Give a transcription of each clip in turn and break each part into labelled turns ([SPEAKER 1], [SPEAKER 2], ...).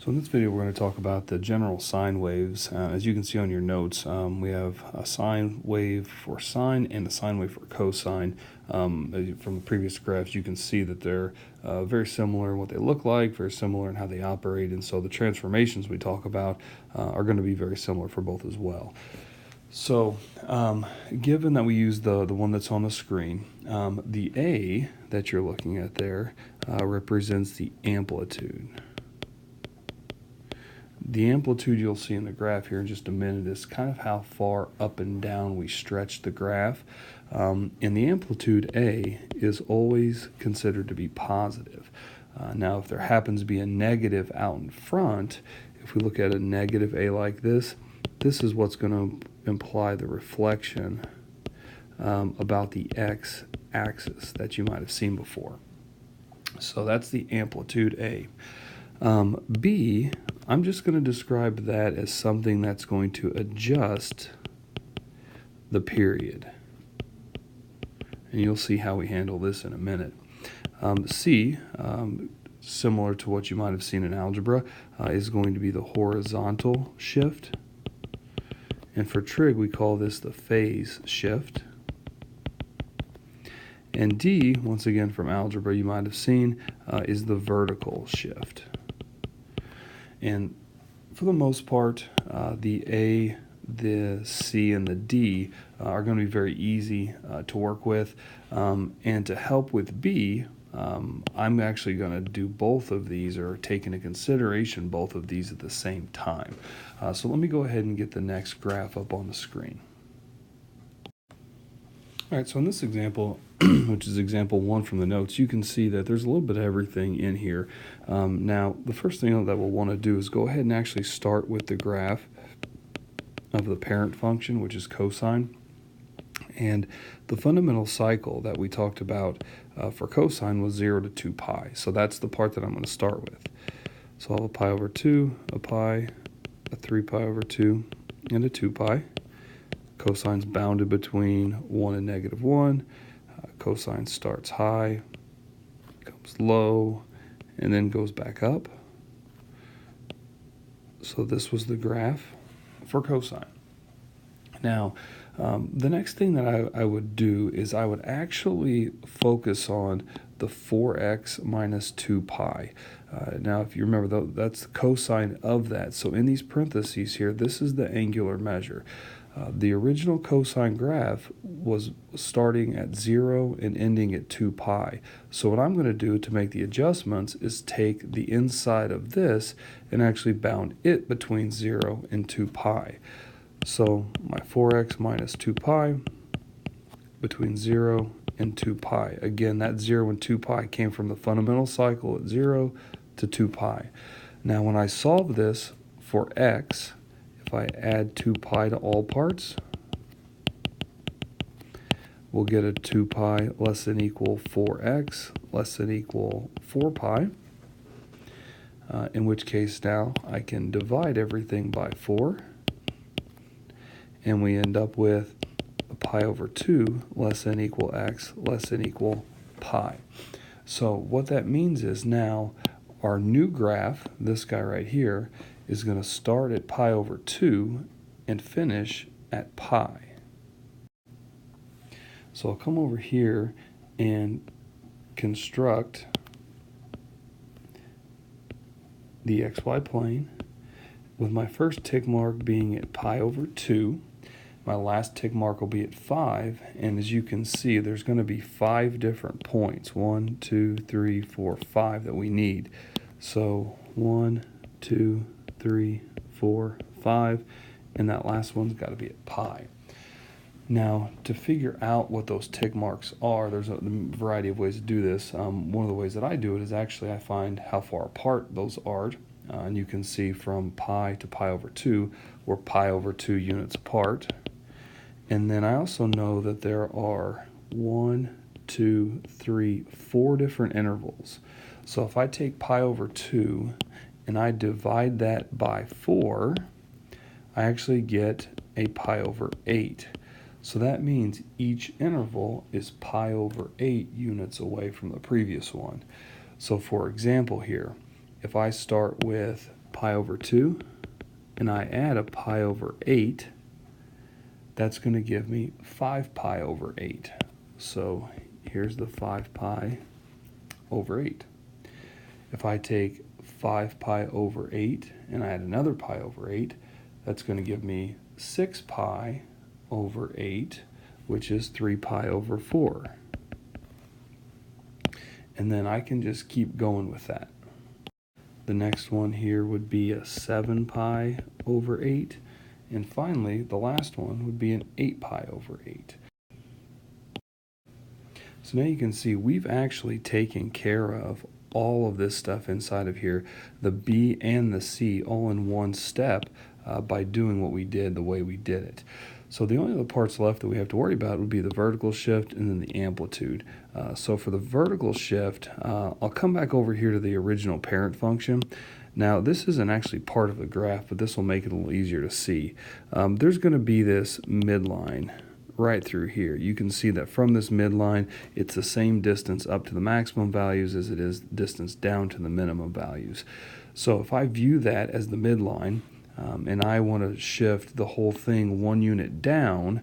[SPEAKER 1] So in this video, we're going to talk about the general sine waves. As you can see on your notes, we have a sine wave for sine and a sine wave for cosine. From the previous graphs, you can see that they're very similar in what they look like, very similar in how they operate, and so the transformations we talk about are going to be very similar for both as well. So given that we use the one that's on the screen, the A that you're looking at there represents the amplitude. The amplitude you'll see in the graph here in just a minute is kind of how far up and down we stretch the graph. And the amplitude A is always considered to be positive. Now, if there happens to be a negative out in front, if we look at a negative A like this is what's going to imply the reflection about the x-axis that you might have seen before. So that's the amplitude A. B, I'm just going to describe that as something that's going to adjust the period. And you'll see how we handle this in a minute. C, similar to what you might have seen in algebra, is going to be the horizontal shift. And for trig, we call this the phase shift. And D, once again from algebra, you might have seen, is the vertical shift. And for the most part, the A, the C, and the D are going to be very easy to work with. And to help with B, I'm actually going to do both of these, or take into consideration both of these at the same time. So let me go ahead and get the next graph up on the screen. All right, so in this example, which is example 1 from the notes, you can see that there's a little bit of everything in here. Now, the first thing that we'll want to do is go ahead and actually start with the graph of the parent function, which is cosine. And the fundamental cycle that we talked about for cosine was 0 to 2 pi. So that's the part that I'm going to start with. So I'll have a pi over 2, a pi, a 3 pi over 2, and a 2 pi. Cosine's bounded between 1 and negative 1. Cosine starts high, comes low, and then goes back up. So this was the graph for cosine. Now, the next thing that I would do is I would actually focus on the 4x minus 2 pi. Now, if you remember, that's the cosine of that. So in these parentheses here, this is the angular measure. The original cosine graph was starting at 0 and ending at 2 pi. So what I'm going to do to make the adjustments is take the inside of this and actually bound it between 0 and 2 pi. So my 4x minus 2 pi between 0 and 2 pi. Again, that 0 and 2 pi came from the fundamental cycle at 0 to 2 pi. Now when I solve this for x, if I add 2 pi to all parts, we'll get a 2 pi less than equal 4x less than equal 4 pi, in which case now I can divide everything by 4, and we end up with a pi over 2 less than equal x less than equal pi. So what that means is now our new graph, this guy right here, is going to start at pi over 2 and finish at pi. So I'll come over here and construct the xy plane with my first tick mark being at pi over 2. My last tick mark will be at 5, and as you can see, there's going to be 5 different points, 1, 2, 3, 4, 5 that we need. So 1, 2, 3, 4, 5, and that last one's got to be at pi. Now, to figure out what those tick marks are, there's a variety of ways to do this. One of the ways that I do it is actually I find how far apart those are, and you can see from pi to pi over 2, we're pi over 2 units apart. And then I also know that there are 1, 2, 3, 4 different intervals. So if I take pi over 2 and I divide that by 4, I actually get a pi over 8. So that means each interval is pi over 8 units away from the previous one. So for example here, if I start with pi over 2, and I add a pi over 8, that's going to give me 5 pi over 8. So here's the 5 pi over 8. If I take 5 pi over 8 and I add another pi over 8, that's going to give me 6 pi over 8, which is 3 pi over 4. And then I can just keep going with that. The next one here would be a 7 pi over 8. And finally, the last one would be an 8 pi over 8. So now you can see we've actually taken care of all of this stuff inside of here, the B and the C, all in one step by doing what we did the way we did it. So the only other parts left that we have to worry about would be the vertical shift and then the amplitude. So for the vertical shift, I'll come back over here to the original parent function. Now this isn't actually part of the graph, but this will make it a little easier to see. There's going to be this midline right through here. You can see that from this midline, it's the same distance up to the maximum values as it is distance down to the minimum values. So if I view that as the midline, and I want to shift the whole thing 1 unit down,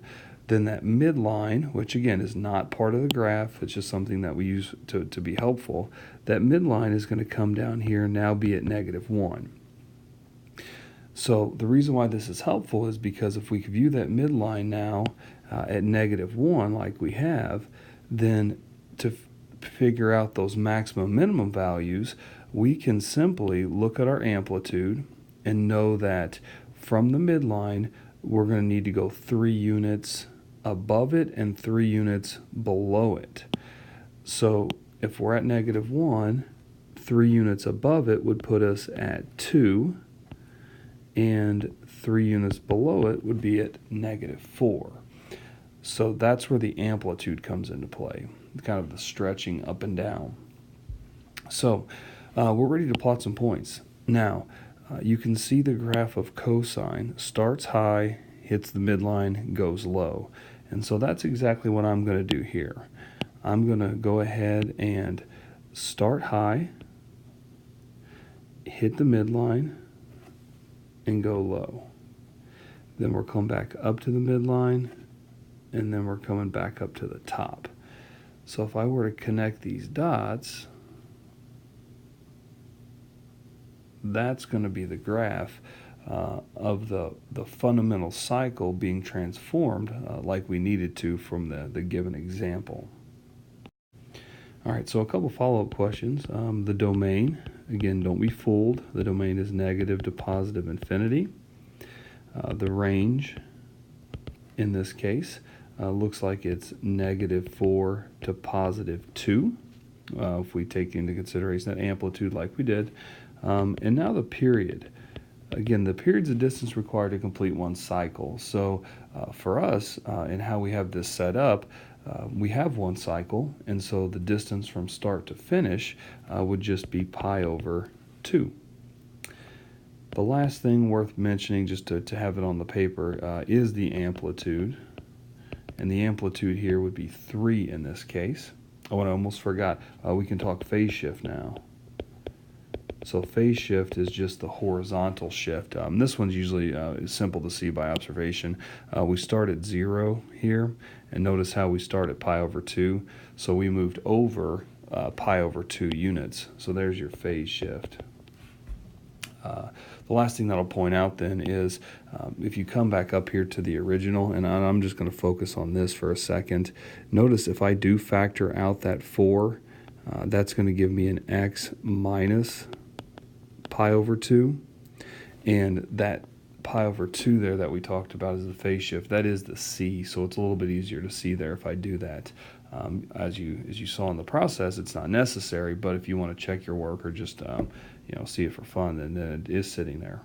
[SPEAKER 1] then that midline, which again is not part of the graph, it's just something that we use to be helpful, that midline is going to come down here and now be at -1. So the reason why this is helpful is because if we could view that midline now at -1 like we have, then to figure out those maximum minimum values, we can simply look at our amplitude and know that from the midline, we're going to need to go 3 units above it and 3 units below it. So if we're at -1, 3 units above it would put us at 2, and 3 units below it would be at -4. So that's where the amplitude comes into play, kind of the stretching up and down. So we're ready to plot some points. Now, you can see the graph of cosine starts high, hits the midline, goes low. And so that's exactly what I'm going to do here. I'm going to go ahead and start high, hit the midline, and go low. Then we'll come back up to the midline, and then we're coming back up to the top. So if I were to connect these dots, that's going to be the graph of the fundamental cycle being transformed like we needed to from the given example. All right, so a couple follow-up questions. The domain, again, don't be fooled. The domain is negative to positive infinity. The range, in this case, looks like it's -4 to +2. If we take into consideration that amplitude like we did. And now the period. Again, the period's the distance required to complete one cycle. So for us, and how we have this set up, we have one cycle, and so the distance from start to finish would just be pi over 2. The last thing worth mentioning, just to have it on the paper, is the amplitude. And the amplitude here would be 3 in this case. Oh, and I almost forgot, we can talk phase shift now. So phase shift is just the horizontal shift. This one's usually simple to see by observation. We start at 0 here, and notice how we start at pi over 2. So we moved over pi over 2 units. So there's your phase shift. The last thing that I'll point out then is if you come back up here to the original, and I'm just going to focus on this for a second, notice if I do factor out that 4, that's going to give me an x minus pi over 2, and that pi over 2 there that we talked about is the phase shift. That is the C, so it's a little bit easier to see there if I do that. As you saw in the process, it's not necessary, but if you want to check your work or just see it for fun, then it is sitting there.